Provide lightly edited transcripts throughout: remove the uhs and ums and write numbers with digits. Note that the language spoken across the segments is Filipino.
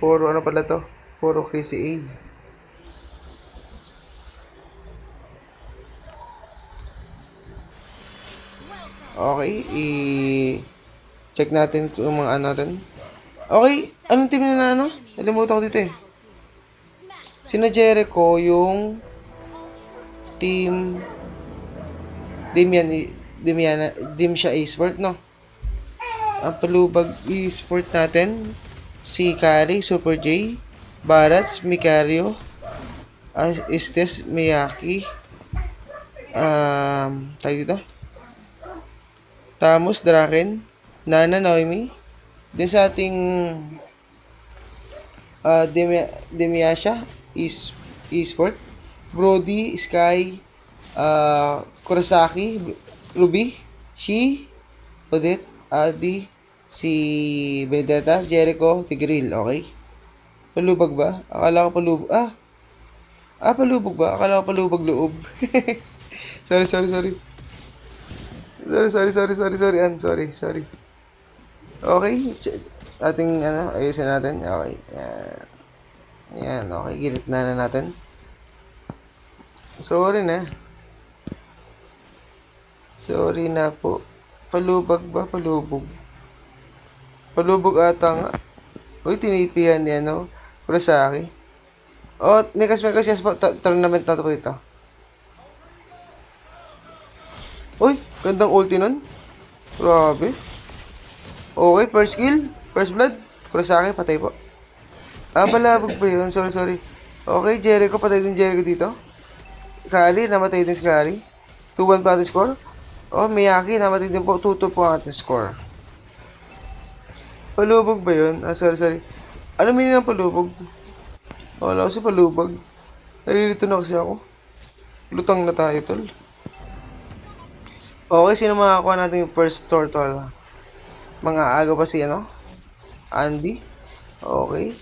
Puro ano pala to? Puro Chrissy A. Okay, check natin kung mga ano natin. Okay, anong team na ano? Nalimutan ko dito eh. Sina Jericho yung team Dimian Dimiana Dimsha Esport, no? Ang palubag e-sport natin si Kari, Super J, Barats, Mikario, Estes, Miyaki, tayo dito, Tamos, Draken, Nana, Noemi. Din sa ating Demiasha Esport, Brody, Sky, Kurosaki, Ruby, Shi, Odette, Adi, si Benedetta, Jericho, Tigril, okay? Palubag ba? Akala ko palubag. Palubag ba? Akala ko palubag loob. sorry, sorry, sorry. Sorry. Sorry. Okay. Ating, ayusin natin. Okay. Yan. Okay. Gilit na natin. Sorry na. Sorry na po. Palubag ba? Palubog. Palubog ata nga. Uy, tinipihan niya, no? Pero sa akin. Oh, mekas, yes po. Tournament na to po ito. Uy, gandang ulti nun. Grabe. Okay, first kill. First blood. Kurosaki, patay po. Palabog pa yun. Sorry. Okay, Jericho, patay din Jericho dito. Kali, namatay din si Kali. 2-1 pa ating score. Oh, Miyaki, namatay din po. 2-2 po ang ating score. Palubog ba yun? Sorry. Ano meaning ng palubog? Wala kasi palubog. Nalilito na kasi ako. Lutang na tayo, tol. Okay, sino makakuha natin yung first turtle? Mga aga pa si, Andy? Okay.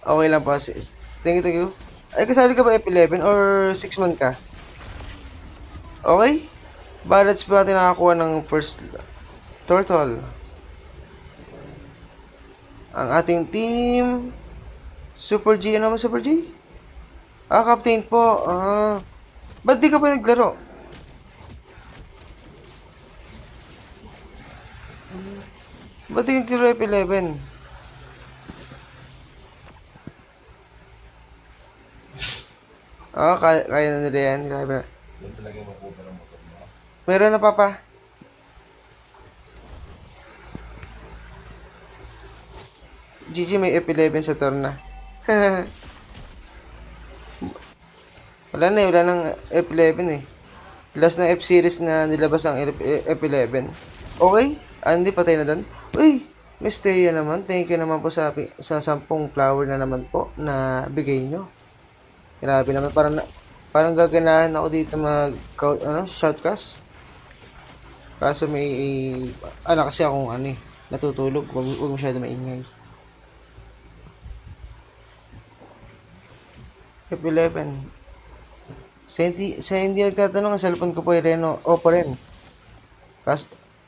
Okay lang pa. Thank you. Ay, kasali ka ba F11 or 6-man ka? Okay. Barats ba natin nakakuha ng first turtle? Ang ating team... Super G. Ano ba Super G? Captain po. Ba't di ka pa naglaro? Ba't di ka naglaro F11? Kaya na nila yan. Grabe na. Meron na, Papa. GG, may F11 sa turn na. Wala nang F11 eh. Last na F-series na nilabas ang F11. Okay, Andy, patay na doon. Uy, Misteria naman. Thank you naman po sa 10 flower na naman po na bigay nyo. Grabe naman, parang gaganahan ako dito shoutcast. Kaso may, kasi akong natutulog. Huwag masyado maingay. F11. Sa hindi nagtatanong, ang cellphone ko po ay Reno. Oppo rin.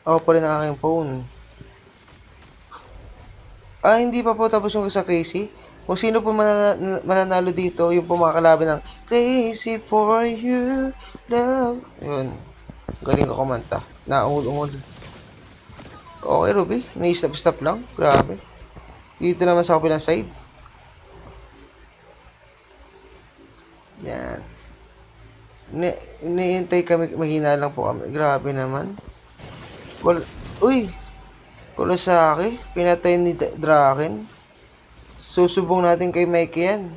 Oppo rin ang aking phone. Hindi pa po tapos yung sa Crazy. Kung sino po mananalo dito, yung po makakalaban ng Crazy for you, love. Yun. Galing ko kumanta. Naungol-ungol. Okay, Ruby. Nai-stop lang. Grabe. Dito naman sa kapilang side. Yan. Iniintay kami, mahina lang po kami. Grabe naman. Uy! Kurosaki, pinatay ni Draken. Susubong natin kay Mike yan.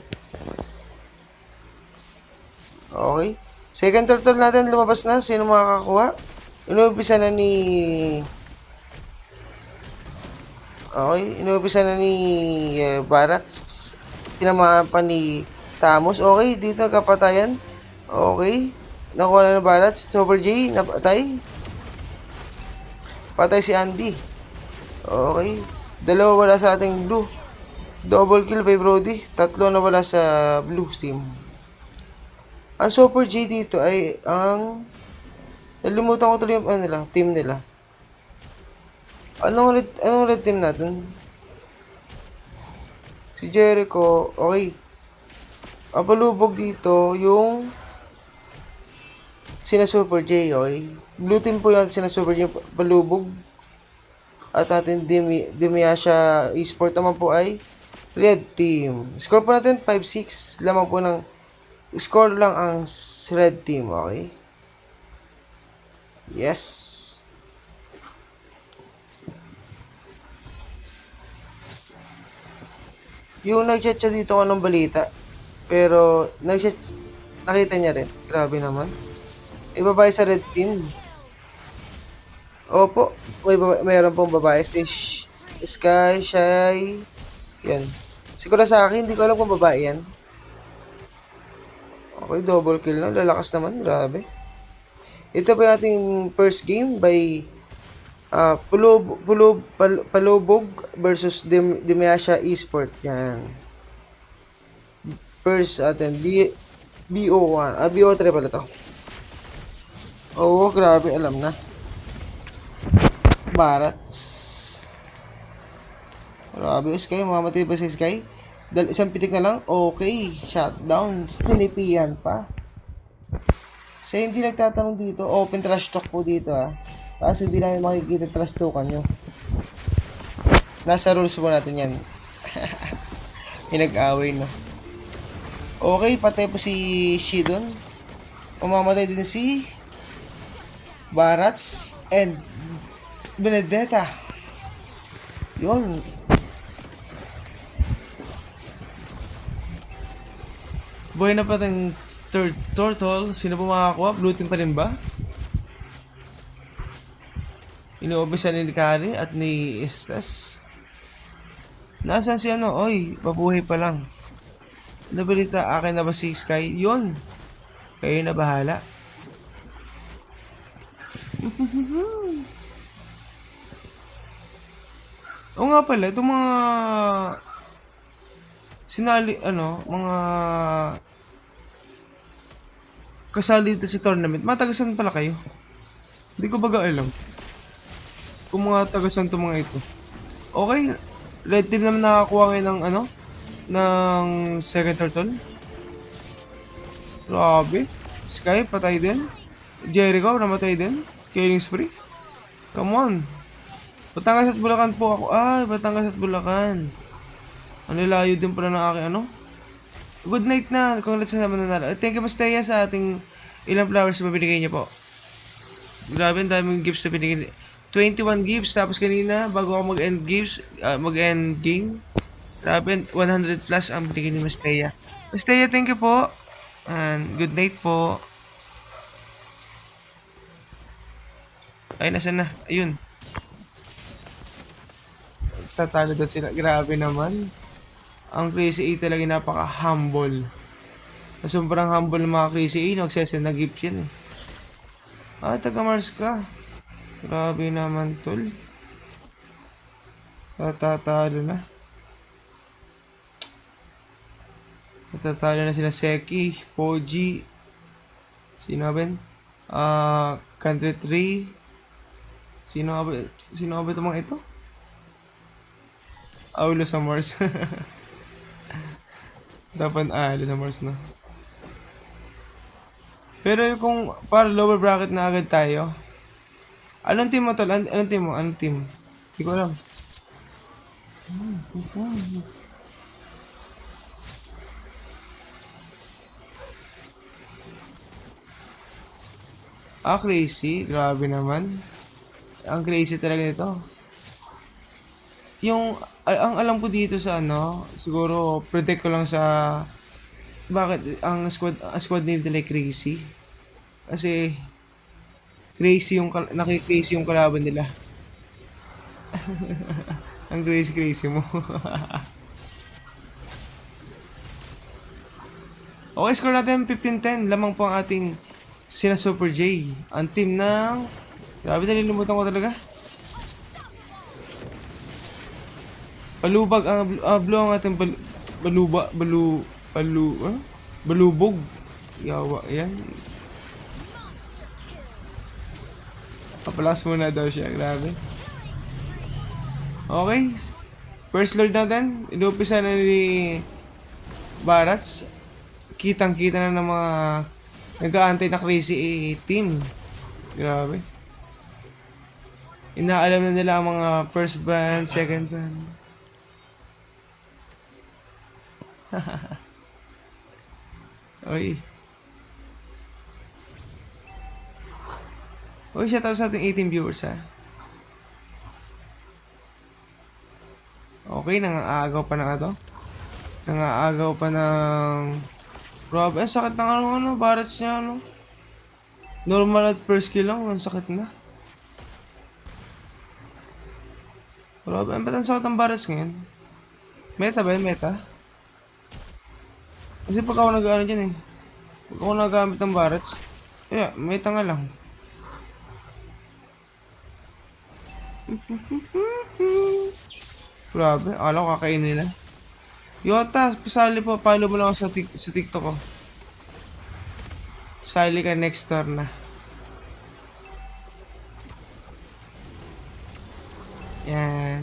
Okay. Second turtle natin lumabas na. Sino makakakuha? Inuumpisa na ni... Okay. Inuumpisa na ni Barats. Sinamahan pa ni Tamos. Okay. Dito kapatayan. Okay. Nakuha na ng Barats. Super J. Napatay. Patay si Andy. Okay. Dalawa wala sa ating blue. Double kill by Brody. 3 na wala sa blue team. Ang Super J dito ay ang... Nalimutan ko tuloy yung team nila. Anong red team natin? Si Jericho, okay. Ang palubog dito, yung sina Super J, okay? Blue team po yan, sina Super J, palubog. At ating Demiasha Esport naman po ay Red Team. Score po natin 5-6. Lamang po ng score lang ang Red Team, okay? Yes. Yung nag-chat siya dito ko ng balita. Pero, nag-chat, nakita niya rin. Grabe naman. Ibabae sa Red Team. Opo, mayroon pong babae. Si Sky, Shy. Yan. Siguro sa akin, hindi ko alam kung babae yan. Okay, double kill na. Lalakas naman. Grabe. Ito pa yung ating first game by Palubog versus Demiasha Esport. Yan. First atin, BO1. BO3 pala to. Oo, grabe. Alam na. Barat. Grabe, Sky. Mamamatay ba si Sky? Isang pitik na lang. Okay. Shutdown. Pinipian pa. Sa hindi nagtatanong dito, open trash talk po dito Kaso hindi namin makikita trash talkan nyo. Nasa rules po natin yan. Pinag-away na. Okay, patay po si Shidon. Umamatay din si Barats and Benedetta. Yun. Buhay na pa tayong third turtle. Sino po makakuha? Blue team pa rin ba? Inuubisan ni Kari at ni Estes. Nasaan si ano? Oy, pabuhay pa lang. Nabalita, akin na ba si Sky? Yun. Kayo na bahala. O nga pala, itong mga mga kasali dito sa tournament, matagasan pala kayo. Hindi ko baga alam. Kung mga tagasan itong mga ito. Okay, red team naman nakakuha ngayon ng ng second turtle. Grabe. Sky, patay din. Jericho, namatay din. Killing spree. Come on. Batangas at Bulacan po ako. Ay, Batangas at Bulacan. Ang layo din pala ng aking Good night na. Congrats na naman nanalo. Thank you, Mastaya, sa ating ilang flowers na binigay niyo po. Grabe, ang daming gifts na binigay. 21 gifts. Tapos kanina, bago ako mag-end gifts, mag-end game, grabe, 100 plus ang binigay ni Mastaya. Mastaya, thank you po. And good night po. Ay, nasan na? Ayun. Tatalo daw sila. Grabe naman. Ang Crazy 8 talaga napaka-humble. Sobrang humble ng mga Crazy 8. Nagsesend na gift yan taga-Mars ka. Grabe naman, tol. Tatalo na. Tatalo na sila Seki, Poji, sino ba? Country 3. Sino ba itong mga ito? Aulo sa Mars. Dapat Aulo sa Mars na. Pero kung para lower bracket na agad tayo. Anong team mo tol? Anong team mo? Anong team? Hindi ko alam. Crazy. Grabe naman. Ang crazy talaga nito. Ang alam ko dito sa siguro predict ko lang sa bakit ang squad name nila crazy. Kasi crazy naki-crazy yung kalaban nila. Ang crazy mo. Okay, score natin 15-10. Lamang po ang ating sina Super J. Ang team ng grabe, nalilimutan ko talaga. Palubag ang blue ang ating balubog. Yawa, yan. Papalas muna daw siya, grabe. Okay. First Lord natin, inumpisa na ni Barats. Kitang-kita na ng mga nag-aantay na crazy team. Grabe. Inaalam na nila ang mga first band, second band. Oy. Oy, shout out sa ating 18 viewers ha. Okay, nangaagaw pa na to. Nangaagaw pa ng... Grabe, ang sakit ng ano, barats niya, ano. Normal at first kill lang, ang sakit na. Grabe, ba't ang sakit ng barats ngayon? Meta ba yun, meta? Kasi pag ako nag-ano dyan eh. Pag ako nagamit ng barats, yeah, meta nga lang. Grabe, akala ko kakainin nila. Yota, pasali po, follow mo lang ako sa TikTok ko. Sali ka next turn na. Yan.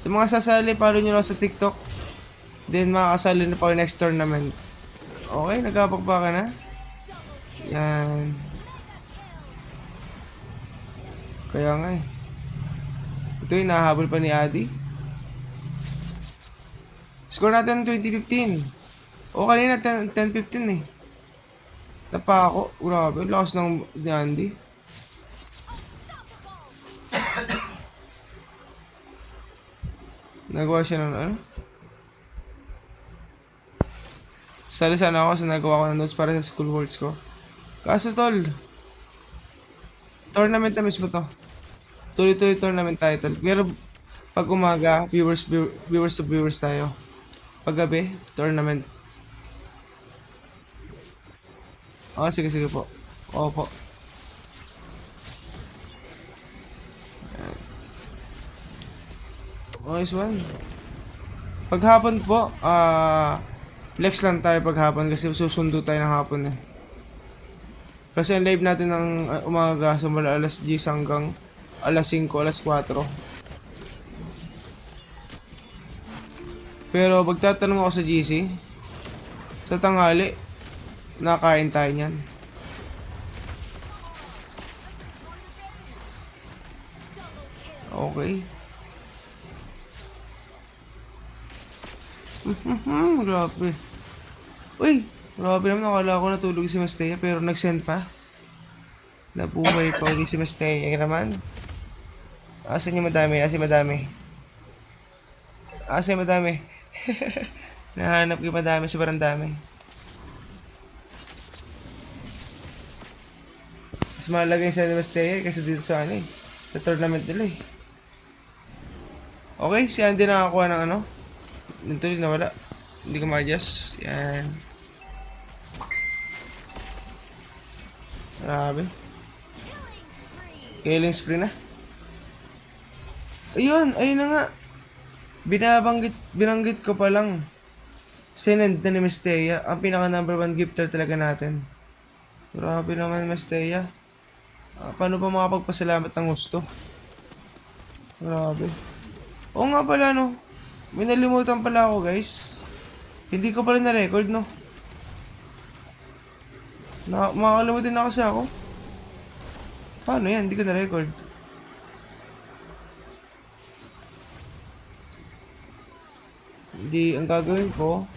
Sa mga sasali, follow nyo lang sa TikTok. Then makakasali na pa yung next tournament. Okay, nagkapagpa ka na. Yan. Kaya nga eh. Ito yung nahabol pa ni Adi. Score natin 2015. O kanina 10-15 eh. Tapa ako. Grabe, lakas ng Andy. Nagawa siya ng ano? Sali sana ako sa nagawa ko ng notes para sa school works ko. Kaso tol, tournament na mismo to. Tuloy-tuloy tournament title. Pero pag umaga, viewers to viewers tayo. Pag gabi, tournament. Oh, sige po. Opo. Nice one. Paghapon po, flex lang tayo paghapon kasi susundo tayo ng hapon eh. Kasi ang live natin ng umaga simula alas 10 hanggang alas 5, alas 4. Pero magtatanong ako sa GC, sa tanghali, nakain tayo niyan. Okay. Grabe. Uy, grabe naman, nakala ko natulog si Mastea pero nag-send pa. Nabuhay pa ulit si Mastea naman. Asan yung madami? Asan yung madami? Asan yung madami? Nahanap yung madami, sobrang dami. Mas mahalaga yung sa Mastea kasi dito sa ano eh. Sa tournament nila eh. Okay, si Andy nakakuha ng ano. Nito rin nawala. Hindi ko ma-adjust. Yan. Grabe. Killing spree na. Ayun, ayun na nga. Binanggit ko pa lang. Sinend na ni Mestea. Ang pinaka number 1 gifter talaga natin. Grabe naman Mestea. Paano pa makapagpasalamat ng gusto? Grabe. Oo nga pala no. May nalimutan pala ako guys. Hindi ko pala na-record no. Makakalimutin na kasi ako. Paano yan? Hindi ko na-record. Hindi, ang gagawin ko.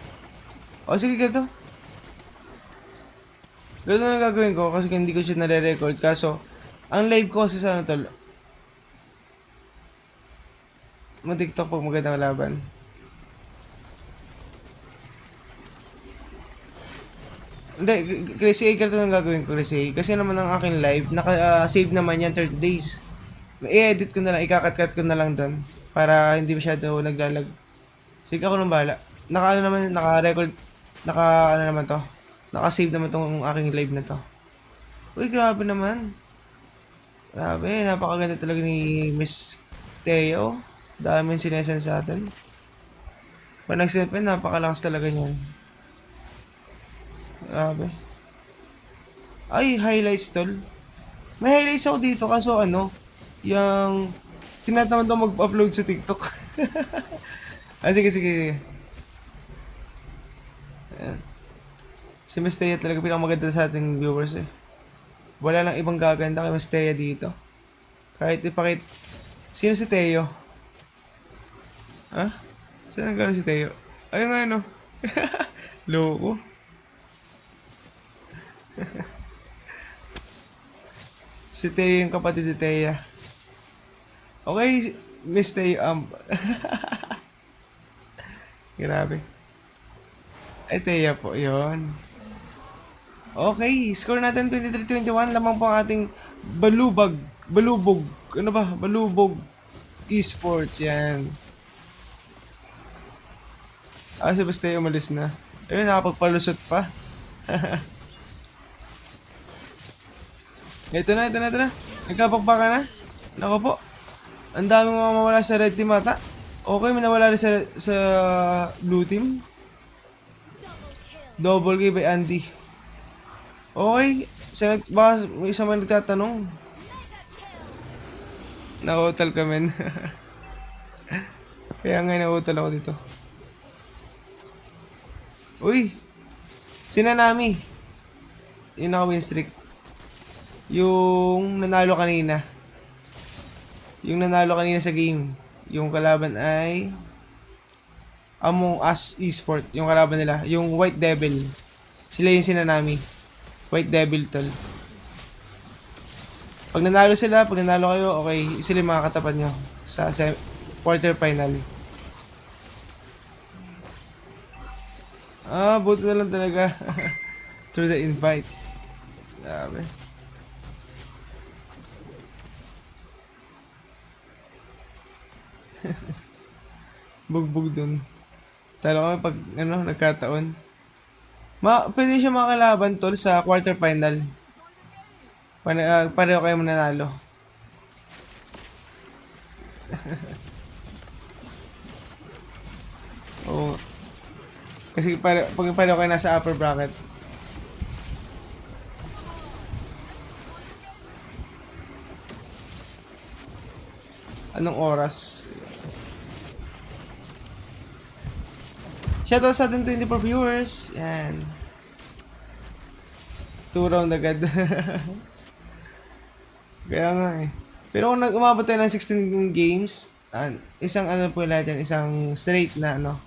O sige, ganito. Ganito na ang gagawin ko kasi hindi ko siya na-record. Kaso, ang live ko kasi sa ano tol. Mag-TikTok pag magandang laban. Hindi, Crazy A ganito ang gagawin ko, Crazy A. Kasi naman ang aking live, naka-save naman yan 30 days. I-edit ko na lang, ikakat-cut ko na lang doon. Para hindi masyado naglalag. Sige ako nang bahala. Naka-ano naman, naka-record, naka-ano naman to. Naka-save naman tong aking live na to. Uy, grabe naman. Grabe, napakaganda talaga ni Miss Teo. Daming sinesend sa atin. Pag nag-send pa, napakalakas talaga niyan. Grabe. Ay, highlights tol. May highlights ako dito kaso ano, yung Tinatamad ako mag-upload sa TikTok. Sige, sige, sige. Ayan. Si Mistea talaga pinakamaganda sa ating viewers eh. Wala lang ibang gaganda kay Mistea dito. Kahit ipakit... Sino si Teo? Ha? Saan ang gano'n si Teo? Ayun nga no. Loko. Si Teo yung kapatid ni Thea. Okay, Miss Teo, grabe. Ay, Thea po, yon. Okay, score natin 23-21. Lamang po ang ating balubag. Balubog. Ano ba? Balubog. Esports, yan. Si Basta umalis na. Ayun, nakapagpalusot pa. Ito na, ito na, ito na. Nagkapakbaka na. Nako po. Ang daming mga mawala sa red team ata. Okay, may nawala rin sa blue team. Double kill by Andy. Okay. Baka may isa man nagtatanong. Nautal ka men. Kaya nga nautal ako dito. Uy! Sinanami. Yung naka-win streak. Yung nanalo kanina. Yung nanalo kanina sa game. Yung kalaban ay Among Us Esport. Yung kalaban nila. Yung White Devil. Sila yung sinanami. White Devil tol. Pag nanalo sila, pag nanalo kayo, okay, sila yung makakatapat nyo sa quarter final. Buti na lang talaga. Through the invite. Grabe. Bugbog dun. Talo kami pag nagkataon. Pwede siya makalaban tol sa quarter final. Pareho kayo mananalo. Oo. Kasi pag pareho kayo nasa upper bracket. Anong oras? Shoutout sa ating 24 viewers. Yan. 2 round agad. Kaya nga eh. Pero kung umabot tayo ng 16 games, isang po lahat yan, isang straight na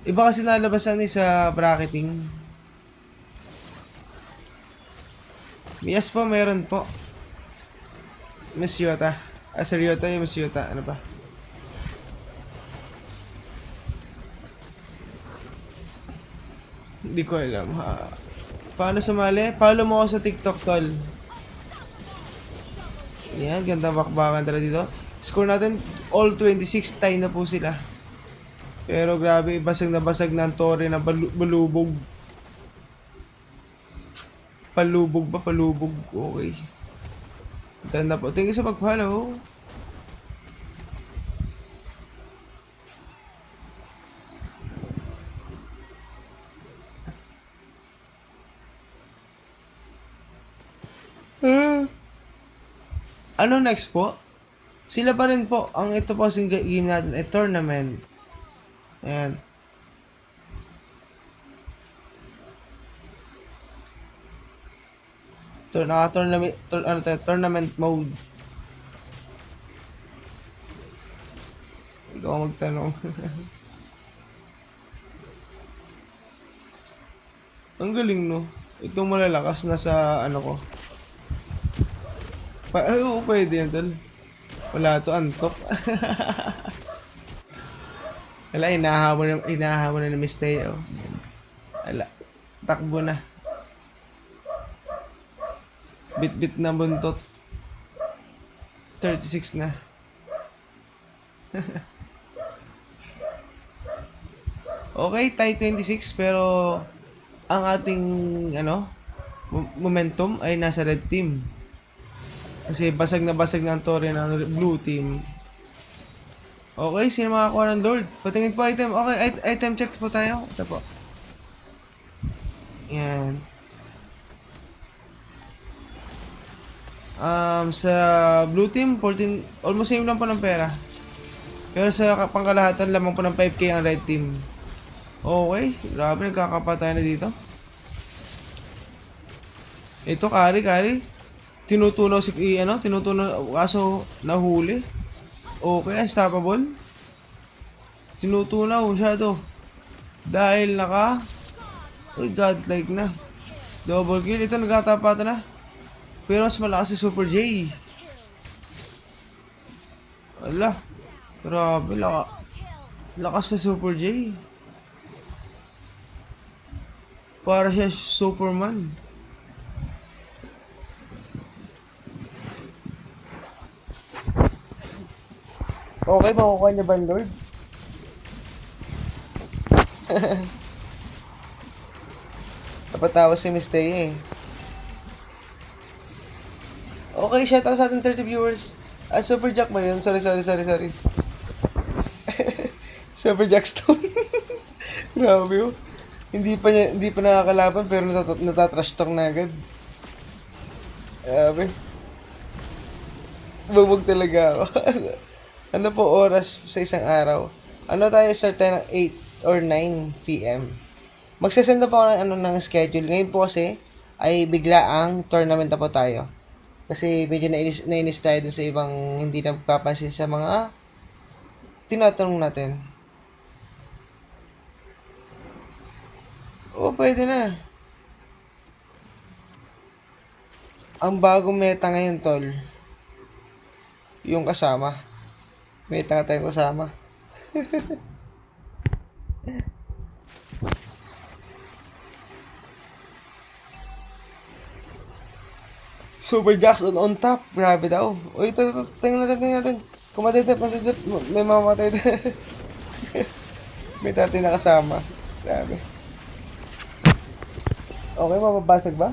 Iba kasi nalabasan sa bracketing. Yes po, meron po. Miss Yota. Sir Yota yung Miss Yota. Ano ba? Hindi ko alam. Paano sumali? Follow mo ako sa TikTok, tol. Yan, ganda bakbakan talaga dito. Score natin, all 26, tie na po sila. Pero grabe, basag na basag ng tore na balubog. Palubog ba? Palubog. Okay. Ganda po. Thank you sa pag-follow. Ano next po? Sila pa rin po. Ang ito po sa game natin ay tournament. Ayan. Tournament mode. Ikaw magtanong. Ang galing no. Itong malalakas na sa ko. Oo, pwede yan tol. Wala to, antok. Wala, inahamon na Miss Teo. Wala, takbo na. Bit-bit na buntot. 36 na. Okay, tie 26 pero ang ating momentum ay nasa red team. Kasi basag na ang tore ng blue team. Okay, sino makakuha ng Lord? Patingin po item. Okay, item check po tayo. Ito po. Yan. Sa blue team, 14, almost same lang po ng pera. Pero sa pangkalahatan, lamang po ng 5k ang red team. Okay, grabe, nagkakapatay na dito. Ito, kari. Tinutunaw tinutunaw, kaso nahuli. Okay, unstoppable. Tinutunaw siya to. Dahil uy, godlike na. Double kill, ito nagkatapatan na. Pero mas malakas si Super J. Ala, grabe, lakas na Super J. Para siya Superman. Okay, makukuha niya ba, Lord? Napatawa si Miss Taya eh. Okay, shoutout sa ating 30 viewers. Super Jack ba yun? Sorry. Super Jack Stone. Grabe oh. Hindi pa nakakalaban pero natatrash talk na agad. Grabe. Bubog talaga ako. Ano po oras sa isang araw? Ano tayo, start tayo ng 8 or 9 p.m. Magsasend na po ako ng schedule. Ngayon po kasi ay bigla ang tournament na po tayo. Kasi medyo nainis tayo dun sa ibang hindi na papansin sa mga tinatanong natin. Oo, pwede na. Ang bagong meta ngayon, tol. Yung kasama. Meta nga tayong kasama. Super Jackson on top. Grabe daw. Uy, tingnan natin. Kung matitip. May mamamatay na. May tati na kasama. Grabe. Okay, mapabasag ba?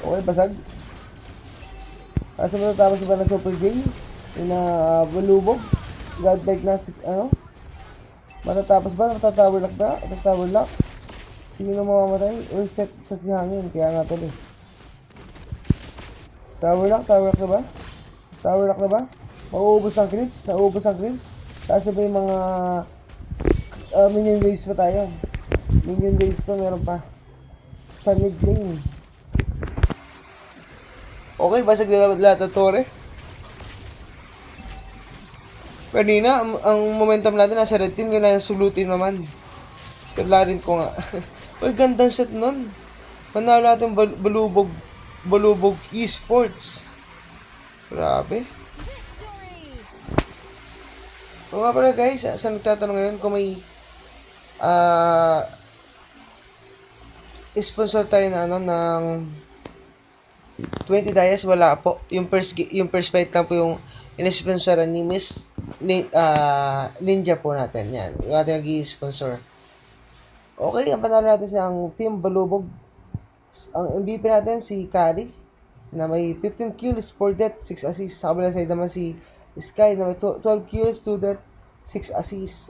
Okay, basag. Asa mo natapos ba ng Super J? Yung na bulubog? Godlike na, matatapos ba? Matatower lock ba? Matatower lock? Sino na mamamatay? Uy, set sa hangin. Kaya nga tuloy. Tower lock na ba? Tower lock na ba? Mauubos ang creeps? Tapos ba yung mga minion waves pa tayo? Minion waves pa, meron pa. Sa mid lane. Okay, basag na lahat ng tore. Kanina, ang momentum natin nasa red team, kailangan sulutin naman. Kailangan ko nga. Uy, gandang set nun. Panalo natin Balubog Esports. Grabe. O nga pala guys, sa nagtatanong ngayon kung may sponsor tayo na ng 20 dias, wala po. Yung first fight lang po yung in-sponsoran ni Miss Ninja po natin. Yan. Yung ating nag-i-sponsor. Okay, ang panalo natin sa Team Balubog. Ang MVP natin si Kari na may 15 kills, 4 death, 6 assists. Sa kabilang side naman si Sky na may 12 kills, 2 death, 6 assists.